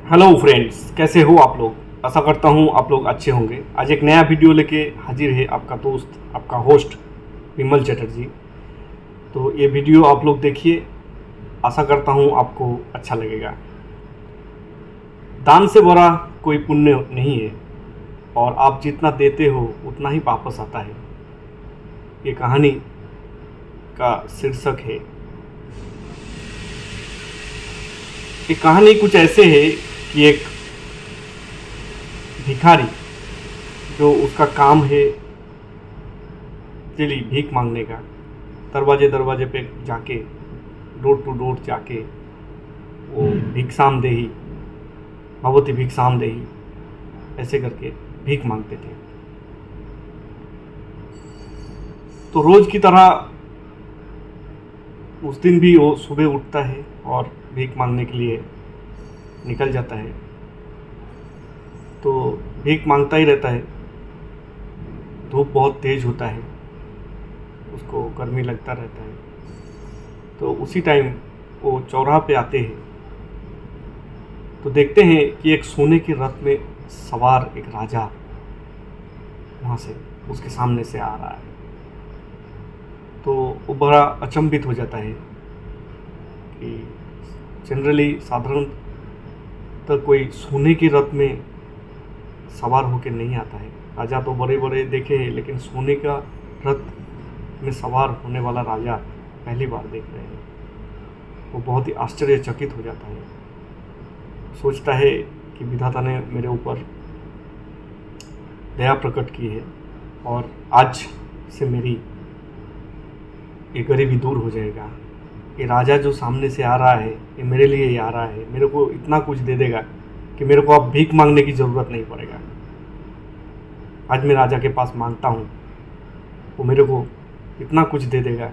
Hello friends, कैसे हो आप लोग। आशा करता हूँ आप लोग अच्छे होंगे। आज एक नया वीडियो लेके हाजिर है आपका दोस्त, आपका होस्ट विमल चटर्जी। तो ये वीडियो आप लोग देखिए, आशा करता हूँ आपको अच्छा लगेगा। दान से बड़ा कोई पुण्य नहीं है, और आप जितना देते हो उतना ही वापस आता है। ये कहानी का शीर्षक है। ये कहानी कुछ ऐसे है कि एक भिखारी, जो उसका काम है डेली भीख मांगने का, दरवाजे दरवाजे पे जाके, डोर टू डोर जाके, वो भिक्षाम देही भगवती भिक्षाम देही ऐसे करके भीख मांगते थे। तो रोज की तरह उस दिन भी वो सुबह उठता है और भीख मांगने के लिए निकल जाता है। तो भीख मांगता ही रहता है। धूप बहुत तेज होता है, उसको गर्मी लगता रहता है। तो उसी टाइम वो चौराहा पे आते हैं, तो देखते हैं कि एक सोने के रथ में सवार एक राजा वहाँ से उसके सामने से आ रहा है। तो वो बड़ा अचंभित हो जाता है कि जनरली साधारणतः कोई सोने के रथ में सवार होकर नहीं आता है। राजा तो बड़े बड़े देखे हैं, लेकिन सोने का रथ में सवार होने वाला राजा पहली बार देख रहे हैं। वो बहुत ही आश्चर्यचकित हो जाता है। सोचता है कि विधाता ने मेरे ऊपर दया प्रकट की है, और आज से मेरी ये गरीबी दूर हो जाएगा। ये राजा जो सामने से आ रहा है, ये मेरे लिए ही आ रहा है। मेरे को इतना कुछ दे देगा कि मेरे को अब भीख मांगने की ज़रूरत नहीं पड़ेगा। आज मैं राजा के पास मांगता हूँ, वो मेरे को इतना कुछ दे देगा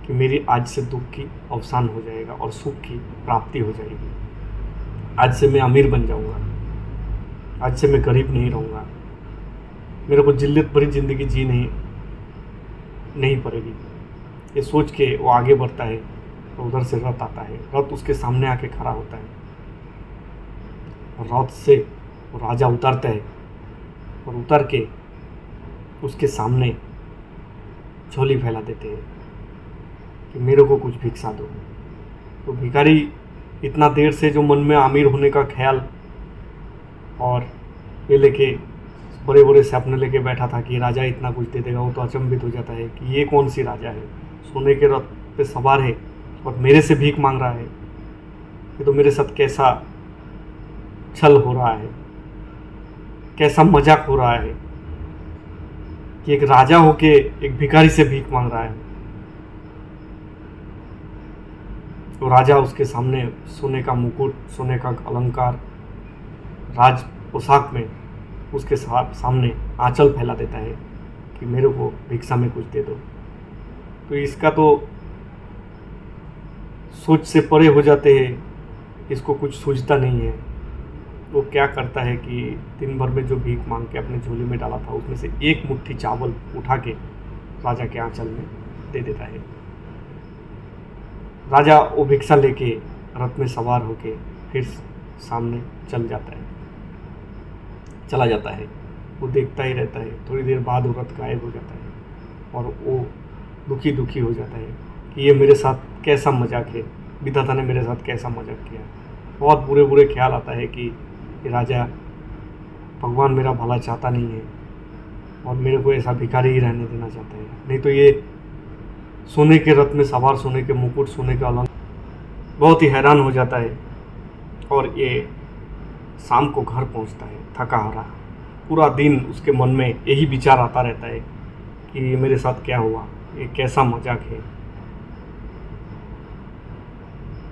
कि मेरी आज से दुख की अवसान हो जाएगा और सुख की प्राप्ति हो जाएगी। आज से मैं अमीर बन जाऊँगा, आज से मैं गरीब नहीं रहूँगा। मेरे को जिल्लत भरी ज़िंदगी जी नहीं पड़ेगी। ये सोच के वो आगे बढ़ता है। तो उधर से रथ आता है। रथ उसके सामने आके खड़ा होता है, और रथ से वो राजा उतरता है, और उतर के उसके सामने झोली फैला देते हैं कि मेरे को कुछ भिक्षा दो। तो भिखारी इतना देर से जो मन में अमीर होने का ख्याल और ये लेके बड़े बड़े सपने लेके बैठा था कि राजा इतना कुछ दे देगा, वो तो अचंभित हो जाता है कि ये कौन सी राजा है, सोने के रथ पे सवार है और मेरे से भीख मांग रहा है। ये तो मेरे साथ कैसा छल हो रहा है, कैसा मजाक हो रहा है कि एक राजा होके एक भिखारी से भीख मांग रहा है। तो राजा उसके सामने सोने का मुकुट, सोने का अलंकार, राज पोशाक में उसके सामने आंचल फैला देता है कि मेरे को भिक्षा में कुछ दे दो। तो इसका तो सोच से परे हो जाते हैं, इसको कुछ सूझता नहीं है। वो क्या करता है कि दिन भर में जो भीख मांग के अपने झोली में डाला था, उसमें से एक मुट्ठी चावल उठा के राजा के आंचल में दे देता है। राजा वो भिक्षा लेके रथ में सवार होके फिर सामने चला जाता है। वो देखता ही रहता है। थोड़ी देर बाद वो रथ गायब हो जाता है, और वो दुखी हो जाता है कि ये मेरे साथ कैसा मजाक है, विधाता ने मेरे साथ कैसा मजाक किया। बहुत बुरे बुरे ख्याल आता है कि ये राजा, भगवान मेरा भला चाहता नहीं है और मेरे को ऐसा भिखारी ही रहने देना चाहता है। नहीं तो ये सोने के रथ में सवार, सोने के मुकुट, सोने का अलंकार। बहुत ही हैरान हो जाता है, और ये शाम को घर पहुंचता है थका हारा। पूरा दिन उसके मन में यही विचार आता रहता है कि ये मेरे साथ क्या हुआ, ये कैसा मजाक है।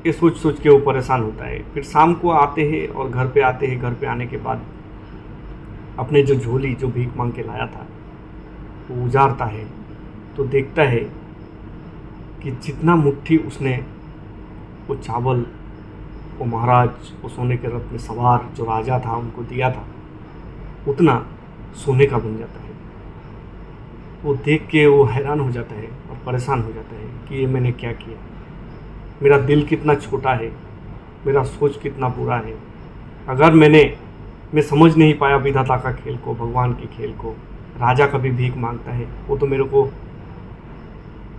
ये सोच सोच के वो परेशान होता है। फिर शाम को आते हैं और घर पे आते हैं। घर पे आने के बाद अपने जो झोली, जो भीख मांग के लाया था, वो उजाड़ता है। तो देखता है कि जितना मुट्ठी उसने वो चावल, वो महाराज, वो सोने के रथ में सवार जो राजा था उनको दिया था, उतना सोने का बन जाता है। वो देख के वो हैरान हो जाता है और परेशान हो जाता है कि ये मैंने क्या किया। मेरा दिल कितना छोटा है, मेरा सोच कितना बुरा है अगर मैं समझ नहीं पाया विधाता का खेल को, भगवान के खेल को, राजा कभी भीख मांगता है, वो तो मेरे को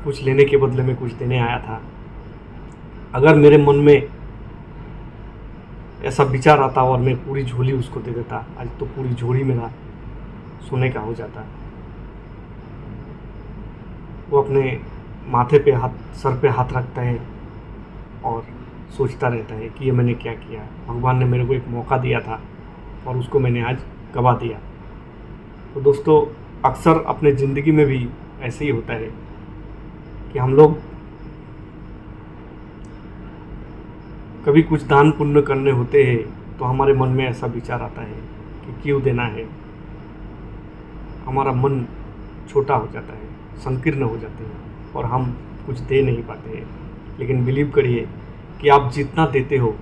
कुछ लेने के बदले में कुछ देने आया था। अगर मेरे मन में ऐसा विचार आता और मैं पूरी झोली उसको दे देता, आज तो पूरी झोली मेरा सोने का हो जाता। वो अपने माथे पे हाथ, सर पे हाथ रखता है और सोचता रहता है कि ये मैंने क्या किया। भगवान ने मेरे को एक मौका दिया था और उसको मैंने आज गवा दिया। तो दोस्तों, अक्सर अपने ज़िंदगी में भी ऐसे ही होता है कि हम लोग कभी कुछ दान पुण्य करने होते हैं तो हमारे मन में ऐसा विचार आता है कि क्यों देना है। हमारा मन छोटा हो जाता है, संकीर्ण हो जाते हैं और हम कुछ दे नहीं पाते हैं। लेकिन बिलीव करिए कि आप जितना देते हो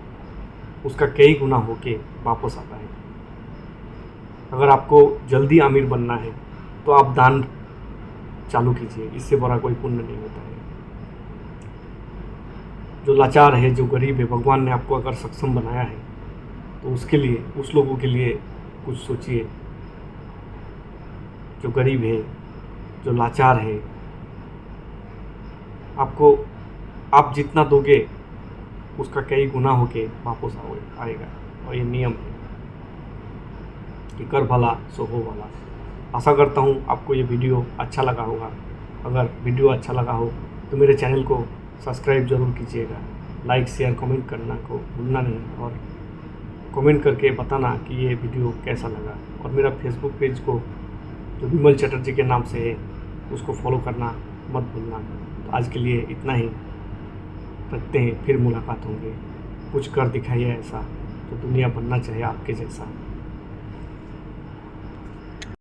उसका कई गुना होके वापस आता है। अगर आपको जल्दी अमीर बनना है तो आप दान चालू कीजिए, इससे बड़ा कोई पुण्य नहीं होता है। जो लाचार है, जो गरीब है, भगवान ने आपको अगर सक्षम बनाया है तो उसके लिए, उस लोगों के लिए कुछ सोचिए। जो गरीब है, जो लाचार है, आपको, आप जितना दोगे उसका कई गुना होके वापस आएगा। और ये नियम है कि कर भला सो हो भला। आशा करता हूँ आपको ये वीडियो अच्छा लगा होगा। अगर वीडियो अच्छा लगा हो तो मेरे चैनल को सब्सक्राइब ज़रूर कीजिएगा। लाइक, शेयर, कमेंट करना को भूलना नहीं और कमेंट करके बताना कि ये वीडियो कैसा लगा। और मेरा फेसबुक पेज को, जो विमल चटर्जी के नाम से है, उसको फॉलो करना मत भूलना। तो आज के लिए इतना ही रखते हैं, फिर मुलाकात होंगे। कुछ कर दिखाइए ऐसा तो दुनिया बनना चाहे आपके जैसा।